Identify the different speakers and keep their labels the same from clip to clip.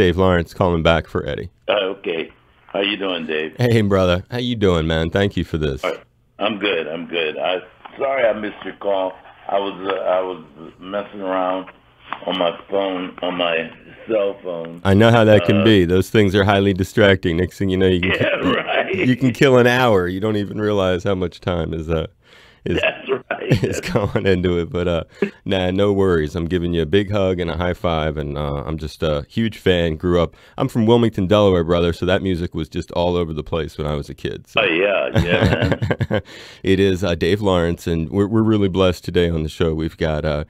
Speaker 1: Dave Lawrence calling back for Eddie.
Speaker 2: Okay. How you doing, Dave?
Speaker 1: Hey, brother. How you doing, man? Thank you for this.
Speaker 2: I'm good. I'm good. Sorry I missed your call. I was messing around on my phone, on my cell phone.
Speaker 1: I know how that can be. Those things are highly distracting. Next thing you know,
Speaker 2: Right.
Speaker 1: you can kill an hour. You don't even realize how much time is
Speaker 2: That's right.
Speaker 1: is going into it. But nah, no worries. I'm giving you a big hug and a high five, and I'm just a huge fan. Grew up. I'm from Wilmington, Delaware, brother. So that music was just all over the place when I was a kid. So.
Speaker 2: Oh yeah, man.
Speaker 1: It is Dave Lawrence, and we're really blessed today on the show. We've got a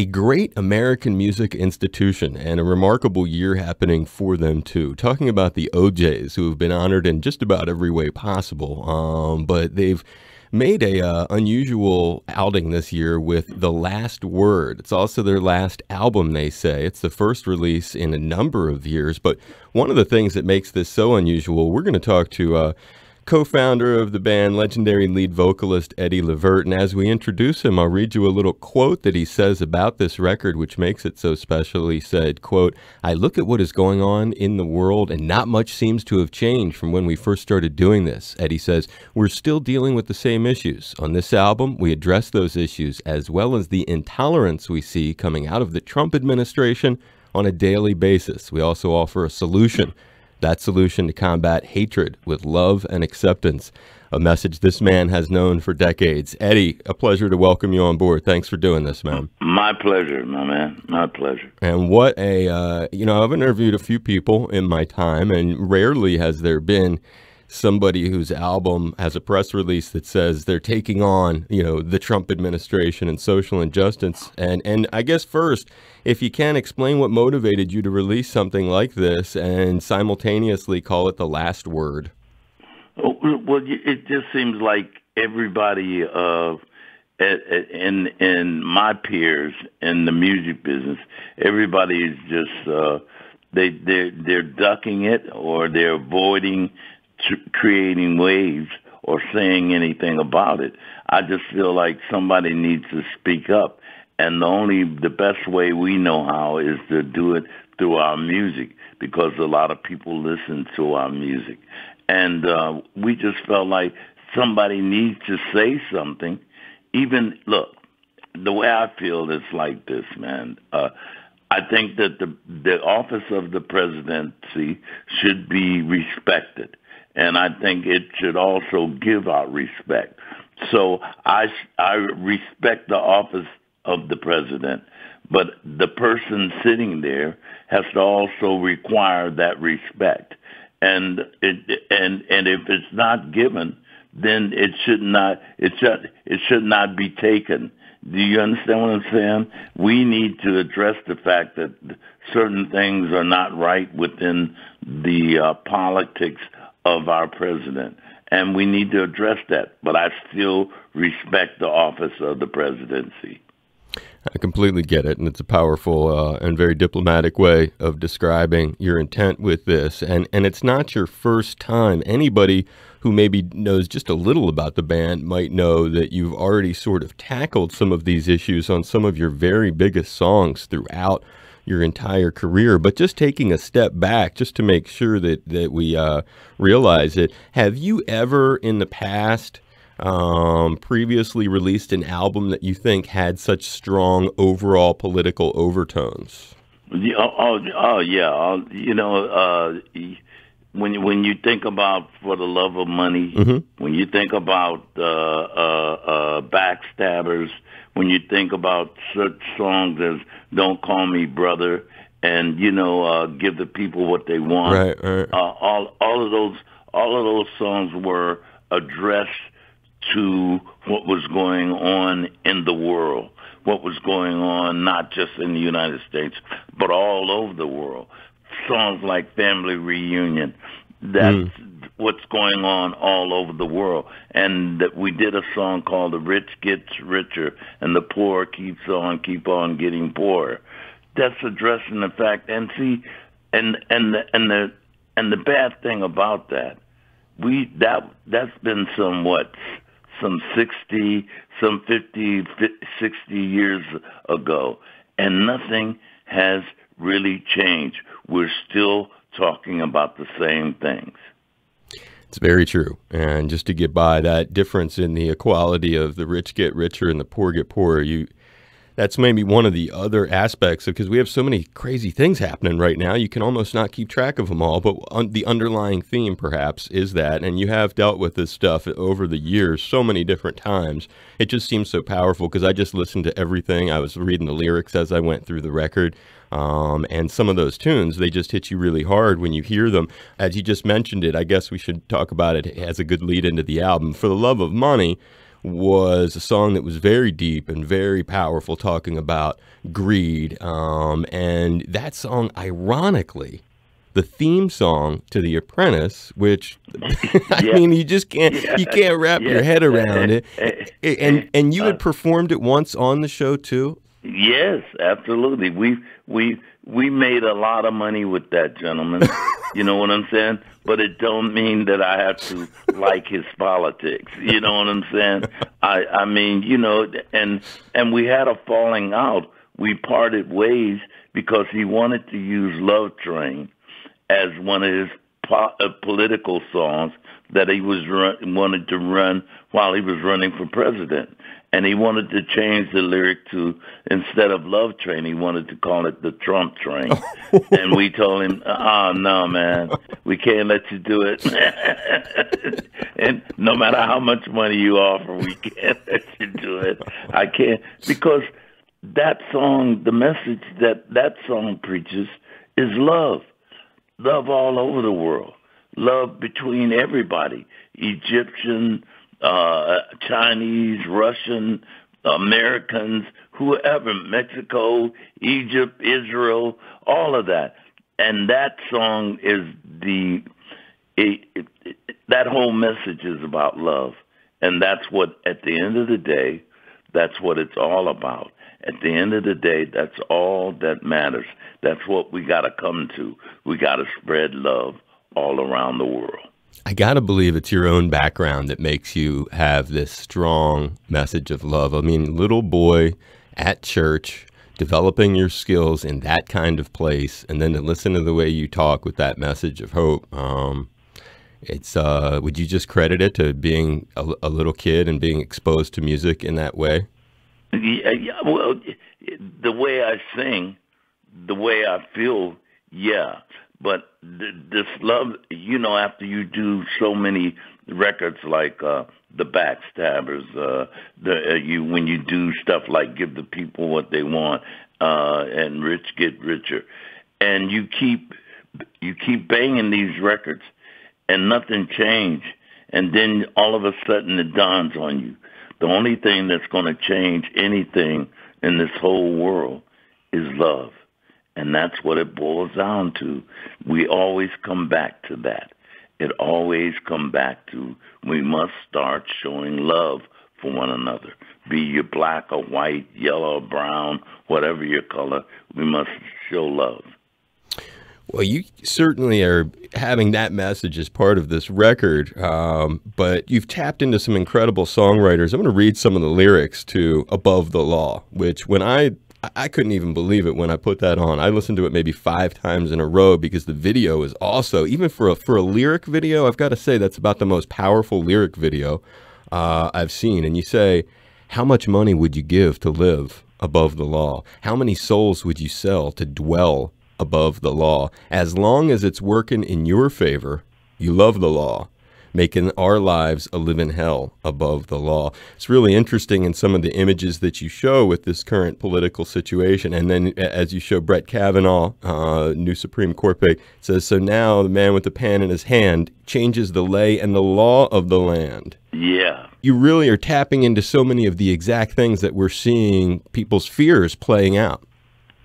Speaker 1: great American music institution and a remarkable year happening for them too. Talking about the OJs, who have been honored in just about every way possible, but they've made a unusual outing this year with The Last Word. It's also their last album, they say. It's the first release in a number of years, but one of the things that makes this so unusual, we're going to talk to co-founder of the band, legendary lead vocalist Eddie Levert, and as we introduce him, I'll read you a little quote that he says about this record, which makes it so special. He said, quote, "I look at what is going on in the world and not much seems to have changed from when we first started doing this." Eddie says, "We're still dealing with the same issues. On this album, we address those issues as well as the intolerance we see coming out of the Trump administration on a daily basis. We also offer a solution. That solution to combat hatred with love and acceptance," a message this man has known for decades. Eddie, a pleasure to welcome you on board. Thanks for doing this, man.
Speaker 2: My pleasure, my man. My pleasure.
Speaker 1: And what I've interviewed a few people in my time, and rarely has there been somebody whose album has a press release that says they're taking on, the Trump administration and social injustice. And I guess first, if you can explain what motivated you to release something like this and simultaneously call it The Last Word.
Speaker 2: Well, it just seems like everybody in my peers in the music business, everybody is just they're ducking it, or they're avoiding creating waves or saying anything about it. I just feel like somebody needs to speak up, and the best way we know how is to do it through our music, because a lot of people listen to our music, and we just felt like somebody needs to say something. Even look, the way I feel is like this, man. I think that the office of the presidency should be respected, and I think it should also give out respect. So I respect the office of the president, but the person sitting there has to also require that respect. And if it's not given, then it should not be taken. Do you understand what I'm saying? We need to address the fact that certain things are not right within the politics of our president, and we need to address that. But I still respect the office of the presidency.
Speaker 1: I completely get it, and it's a powerful and very diplomatic way of describing your intent with this. And it's not your first time. Anybody who maybe knows just a little about the band might know that you've already sort of tackled some of these issues on some of your very biggest songs throughout your entire career. But just taking a step back, just to make sure that we realize it, have you ever in the past previously released an album that you think had such strong overall political overtones?
Speaker 2: Yeah. When you think about For the Love of Money, when you think about Backstabbers, when you think about such songs as Don't Call Me Brother, and Give the People What They Want,
Speaker 1: right.
Speaker 2: all of those songs were addressed to what was going on in the world, what was going on not just in the United States, but all over the world. Songs like Family Reunion, that's what's going on all over the world. And that we did a song called The Rich Gets Richer and the Poor keep on getting poorer. That's addressing the fact. And see, and the bad thing about that, that's been some 60, some 50, 60 years ago, and nothing has really changed. We're still talking about the same things.
Speaker 1: It's very true. And just to get by that difference in the equality of the rich get richer and the poor get poorer, that's maybe one of the other aspects, because we have so many crazy things happening right now. You can almost not keep track of them all. But the underlying theme, perhaps, is that, and you have dealt with this stuff over the years so many different times. It just seems so powerful because I just listened to everything. I was reading the lyrics as I went through the record. And some of those tunes, they just hit you really hard when you hear them. As you just mentioned it, I guess we should talk about it as a good lead into the album. For the Love of Money was a song that was very deep and very powerful, talking about greed. And that song, ironically, the theme song to The Apprentice, which I mean, you just can't wrap your head around it. And you had performed it once on the show too.
Speaker 2: Yes, absolutely. We made a lot of money with that, gentleman. You know what I'm saying? But it don't mean that I have to like his politics. You know what I'm saying? I mean, you know, and we had a falling out. We parted ways because he wanted to use Love Train as one of his political songs that he wanted to run while he was running for president. And he wanted to change the lyric to, instead of Love Train, he wanted to call it the Trump Train. And we told him, oh, no, man, we can't let you do it. And no matter how much money you offer, we can't let you do it. I can't, because that song, the message that song preaches is love. Love all over the world. Love between everybody. Egyptian, Chinese, Russian, Americans, whoever, Mexico, Egypt, Israel, all of that. And that song is that whole message is about love. And that's what, at the end of the day, that's what it's all about. At the end of the day, that's all that matters. That's what we got to come to. We got to spread love all around the world.
Speaker 1: I got to believe it's your own background that makes you have this strong message of love. I mean, little boy at church, developing your skills in that kind of place, and then to listen to the way you talk with that message of hope. Would you just credit it to being a little kid and being exposed to music in that way?
Speaker 2: Yeah, well, the way I sing, the way I feel, yeah. But this love, you know, after you do so many records like the Backstabbers, when you do stuff like Give the People What They Want and Rich Get Richer, and you keep banging these records and nothing changed, and then all of a sudden it dawns on you. The only thing that's going to change anything in this whole world is love. And that's what it boils down to. We always come back to that. It always come back to we must start showing love for one another. Be you black or white, yellow or brown, whatever your color, we must show love.
Speaker 1: Well, you certainly are having that message as part of this record, but you've tapped into some incredible songwriters. I'm going to read some of the lyrics to Above the Law, which when I couldn't even believe it when I put that on. I listened to it maybe 5 times in a row because the video is also, even for a lyric video, I've got to say that's about the most powerful lyric video I've seen. And you say, how much money would you give to live above the law? How many souls would you sell to dwell above the law? As long as it's working in your favor, you love the law, making our lives a living hell above the law. It's really interesting in some of the images that you show with this current political situation. And then as you show Brett Kavanaugh, new Supreme Court pick, says, so now the man with the pen in his hand changes the lay and the law of the land.
Speaker 2: Yeah.
Speaker 1: You really are tapping into so many of the exact things that we're seeing people's fears playing out.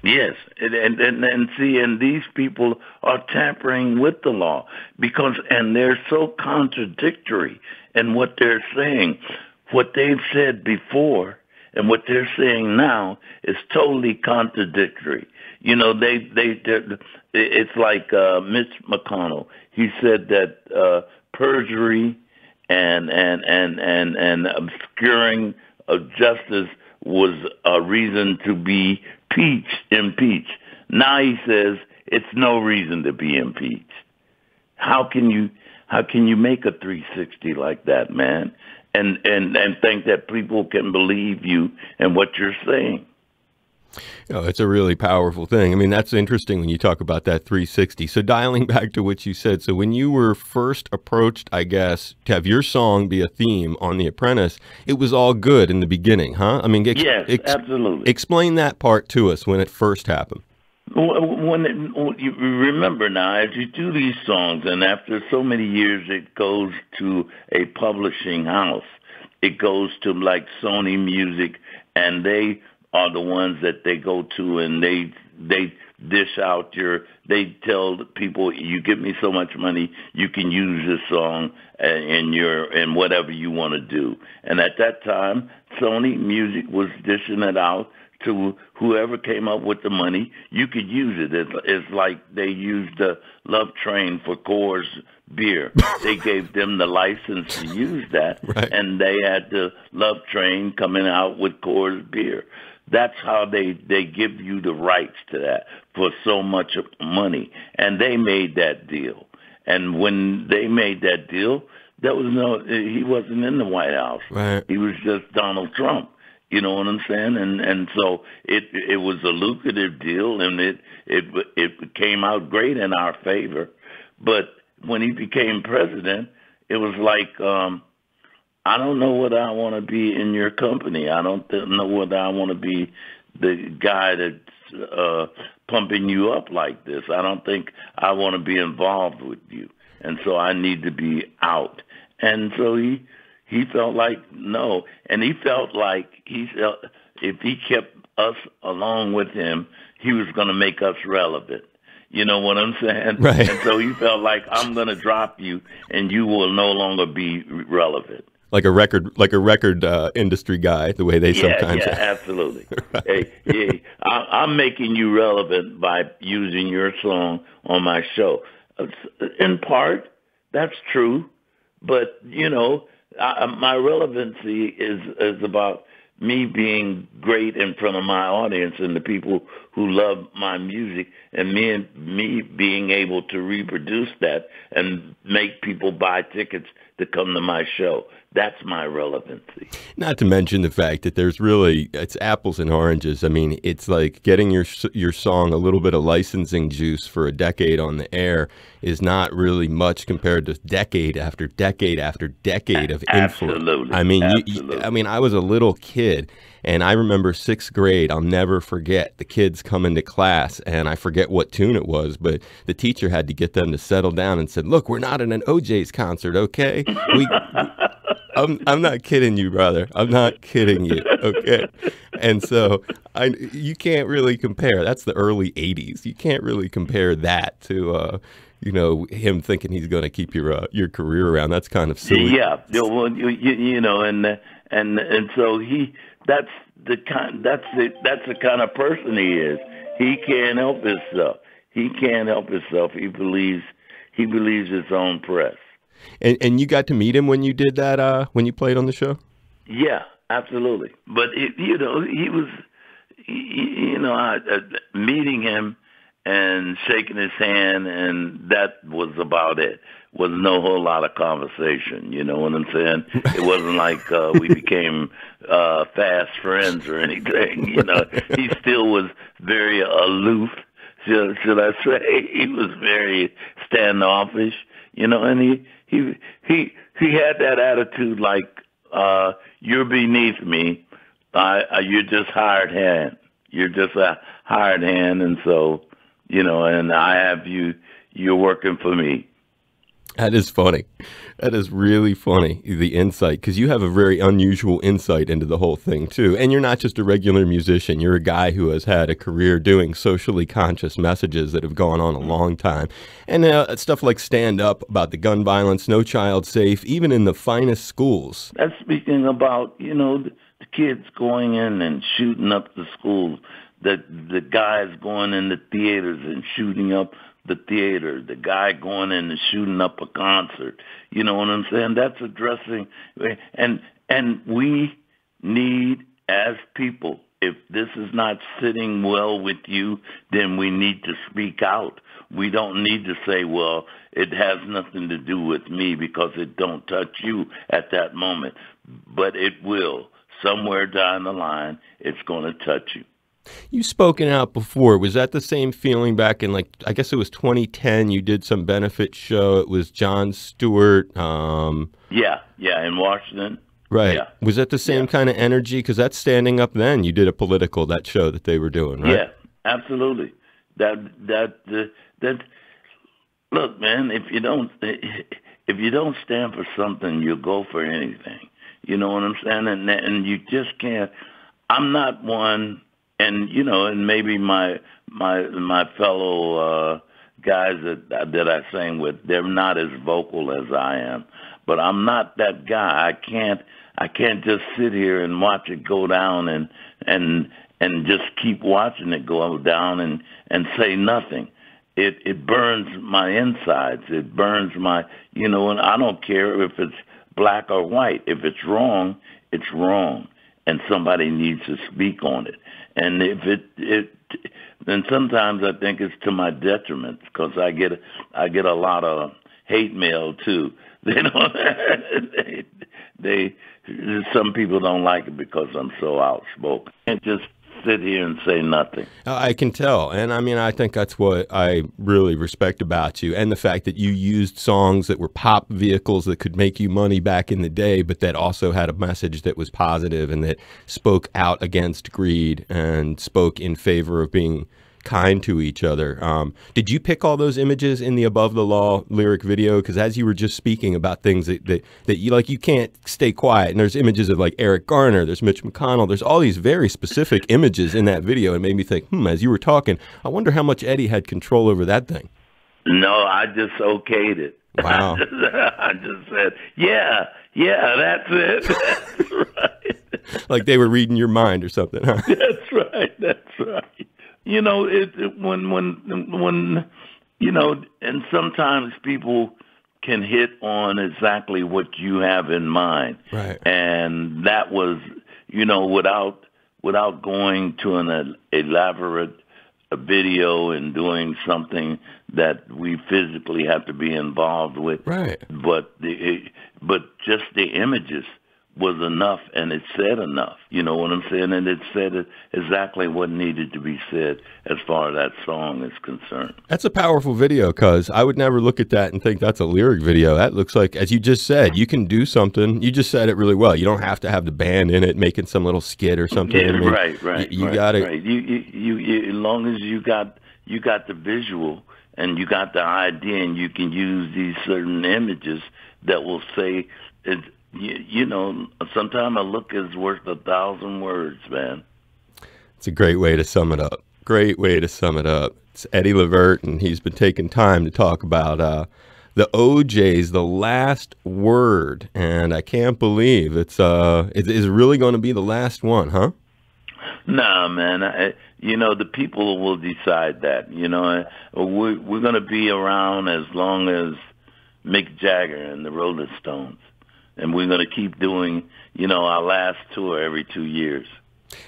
Speaker 2: Yes, and see, and these people are tampering with the law and they're so contradictory in what they're saying. What they've said before and what they're saying now is totally contradictory. You know, it's like Mitch McConnell. He said that perjury and obscuring of justice was a reason to be impeached. Now he says it's no reason to be impeached. How can you make a 360 like that, man? And think that people can believe you and what you're saying.
Speaker 1: Oh, it's a really powerful thing. I mean, that's interesting when you talk about that 360. So dialing back to what you said, so when you were first approached, I guess, to have your song be a theme on The Apprentice, it was all good in the beginning, huh? I mean,
Speaker 2: Yes, absolutely.
Speaker 1: Explain that part to us when it first happened.
Speaker 2: You remember now, as you do these songs, and after so many years, it goes to a publishing house. It goes to like Sony Music, and they are the ones that they go to, and they dish out they tell people, you give me so much money, you can use this song in whatever you want to do. And at that time, Sony Music was dishing it out to whoever came up with the money. You could use it. It's like they used the Love Train for Coors beer. They gave them the license to use that,
Speaker 1: right.
Speaker 2: And they had the Love Train coming out with Coors beer. That's how they give you the rights to that for so much money. And they made that deal. And when they made that deal, he wasn't in the White House.
Speaker 1: Right.
Speaker 2: He was just Donald Trump. You know what I'm saying? And so it was a lucrative deal, and it came out great in our favor. But when he became president, it was like, I don't know whether I want to be in your company. I don't know whether I want to be the guy that's pumping you up like this. I don't think I want to be involved with you. And so I need to be out. And so he felt like no. And he felt like if he kept us along with him, he was going to make us relevant. You know what I'm saying?
Speaker 1: Right.
Speaker 2: And so he felt like, I'm going to drop you and you will no longer be relevant.
Speaker 1: Like a record industry guy, the way they sometimes.
Speaker 2: Yeah, absolutely.
Speaker 1: Right.
Speaker 2: Hey, I'm making you relevant by using your song on my show. In part, that's true, but my relevancy is about me being great in front of my audience and the people who love my music, and me being able to reproduce that and make people buy tickets to come to my show. That's my relevancy.
Speaker 1: Not to mention the fact that it's apples and oranges. I mean, it's like getting your song a little bit of licensing juice for a decade on the air is not really much compared to decade after decade after decade of influence.
Speaker 2: Absolutely.
Speaker 1: I mean, I was a little kid, and I remember 6th grade. I'll never forget the kids come into class, and I forget what tune it was, but the teacher had to get them to settle down and said, "Look, we're not in an OJ's concert, okay? I'm not kidding you, brother. I'm not kidding you, okay?" And so you can't really compare. That's the early 80s. You can't really compare that to him thinking he's going to keep your career around. That's kind of silly.
Speaker 2: Yeah, well, and so that's the kind of person he is. He can't help himself. He believes his own press.
Speaker 1: And you got to meet him when you did that, when you played on the show?
Speaker 2: Yeah, absolutely. But he was, meeting him and shaking his hand, and that was about it. Was no whole lot of conversation. You know what I'm saying? It wasn't like we became fast friends or anything. He still was very aloof. Should I say? He was very standoffish. And he had that attitude like, you're beneath me. You're just hired hand. You're just a hired hand, and so and I have you. You're working for me.
Speaker 1: That is funny. That is really funny, the insight, because you have a very unusual insight into the whole thing, too. And you're not just a regular musician. You're a guy who has had a career doing socially conscious messages that have gone on a long time. And stuff like Stand Up, about the gun violence, No Child Safe, even in the finest schools.
Speaker 2: That's speaking about, the kids going in and shooting up the schools, the guys going in the theaters and shooting up the theater, the guy going in and shooting up a concert. You know what I'm saying? That's addressing, and we need, as people, if this is not sitting well with you, then we need to speak out. We don't need to say, well, it has nothing to do with me because it don't touch you at that moment. But it will. Somewhere down the line, it's going to touch you.
Speaker 1: You've spoken out before. Was that the same feeling back in, like, I guess it was 2010? You did some benefit show. It was Jon Stewart.
Speaker 2: Yeah, in Washington.
Speaker 1: Right.
Speaker 2: Yeah.
Speaker 1: Was that the same kind of energy? Because that's standing up then. You did a political, that show that they were doing, right?
Speaker 2: Yeah, absolutely. That look, man, if you don't stand for something, you'll go for anything. You know what I'm saying? And you just can't. I'm not one, and and maybe my fellow guys that I sing with, they're not as vocal as I am. But I'm not that guy. I can't just sit here and watch it go down and just keep watching it go down and say nothing. It burns my insides. It burns my, and I don't care if it's black or white. If it's wrong, it's wrong, and somebody needs to speak on it. And if then sometimes I think it's to my detriment because I get a lot of hate mail too. Some people don't like it because I'm so outspoken. I can't just sit here and say nothing.
Speaker 1: I can tell. And I mean, I think that's what I really respect about you, and the fact that you used songs that were pop vehicles that could make you money back in the day, but that also had a message that was positive and that spoke out against greed and spoke in favor of being kind to each other. Did you pick all those images in the Above the Law lyric video? Because as you were just speaking about things that you like, you can't stay quiet. And there's images of like Eric Garner, there's Mitch McConnell, there's all these very specific images in that video. And made me think, as you were talking, I wonder how much Eddie had control over that thing.
Speaker 2: No, I just okayed it.
Speaker 1: Wow.
Speaker 2: I just said, yeah, that's it. That's right.
Speaker 1: Like they were reading your mind or something, huh?
Speaker 2: That's right. When and sometimes people can hit on exactly what you have in mind.
Speaker 1: Right.
Speaker 2: And that was, without going to an elaborate video and doing something that we physically have to be involved with.
Speaker 1: Right.
Speaker 2: But just the images was enough, and it said enough. You know what I'm saying? And it said exactly what needed to be said as far as that song is concerned.
Speaker 1: That's a powerful video, because I would never look at that and think that's a lyric video. That looks like, as you just said, you can do something. You just said it really well. You don't have to have the band in it making some little skit or something.
Speaker 2: Yeah,
Speaker 1: I mean,
Speaker 2: right.
Speaker 1: You got it.
Speaker 2: Right. You as long as you got the visual and you got the idea, and you can use these certain images that will say it. Sometimes a look is worth 1,000 words, man.
Speaker 1: It's a great way to sum it up. Great way to sum it up. It's Eddie Levert, and he's been taking time to talk about the OJ's The Last Word, and I can't believe it's really going to be the last one, huh?
Speaker 2: Nah, man. The people will decide that. We're going to be around as long as Mick Jagger and the Rolling Stones. And we're going to keep doing, our last tour every 2 years.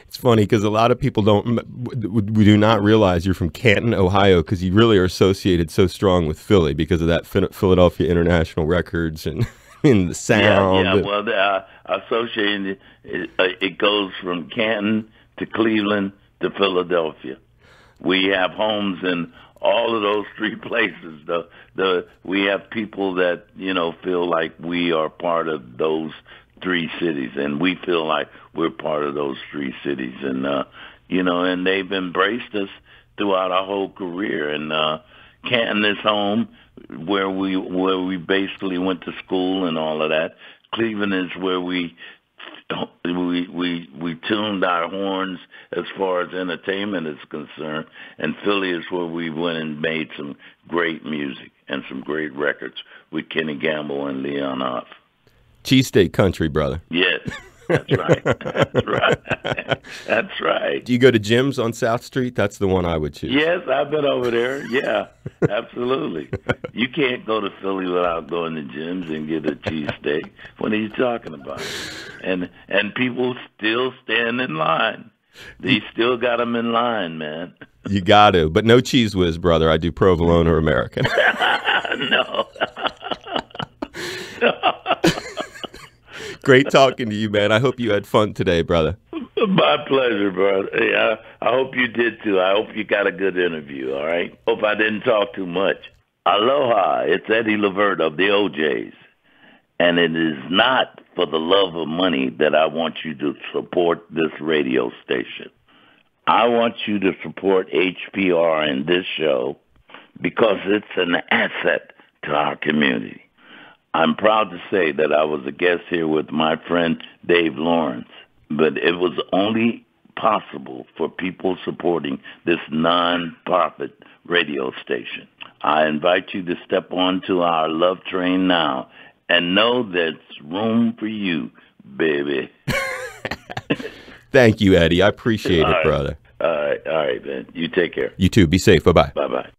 Speaker 1: It's funny because a lot of people we do not realize you're from Canton, Ohio, because you really are associated so strong with Philly because of that Philadelphia International Records and in the sound.
Speaker 2: Yeah. Well, associated, it goes from Canton to Cleveland to Philadelphia. We have homes in all of those three places. We have people that feel like we are part of those three cities, and we feel like we're part of those three cities, and and they've embraced us throughout our whole career. And Canton is home, where we basically went to school and all of that. Cleveland is where we tuned our horns as far as entertainment is concerned, and Philly is where we went and made some great music and some great records with Kenny Gamble and Leon Off.
Speaker 1: Cheesesteak country, brother.
Speaker 2: Yes, that's right. That's right. That's right.
Speaker 1: Do you go to Jim's on South Street? That's the one I would choose.
Speaker 2: Yes, I've been over there. Yeah, absolutely. You can't go to Philly without going to Jim's and get a cheesesteak. What are you talking about? And people still stand in line. He still got them in line, man.
Speaker 1: You got to, but no Cheese Whiz, brother. I do provolone or American.
Speaker 2: No.
Speaker 1: Great talking to you, man. I hope you had fun today, brother.
Speaker 2: My pleasure, brother. Hey, I hope you did too. I hope you got a good interview, all right? Hope I didn't talk too much. Aloha, it's Eddie Levert of the OJs. And it is not for the love of money that I want you to support this radio station. I want you to support HPR and this show because it's an asset to our community. I'm proud to say that I was a guest here with my friend Dave Lawrence, but it was only possible for people supporting this non-profit radio station. I invite you to step onto our love train now and know there's room for you, baby.
Speaker 1: Thank you, Eddie. I appreciate it, brother.
Speaker 2: All right, man. You take care.
Speaker 1: You too. Be safe. Bye-bye.
Speaker 2: Bye-bye.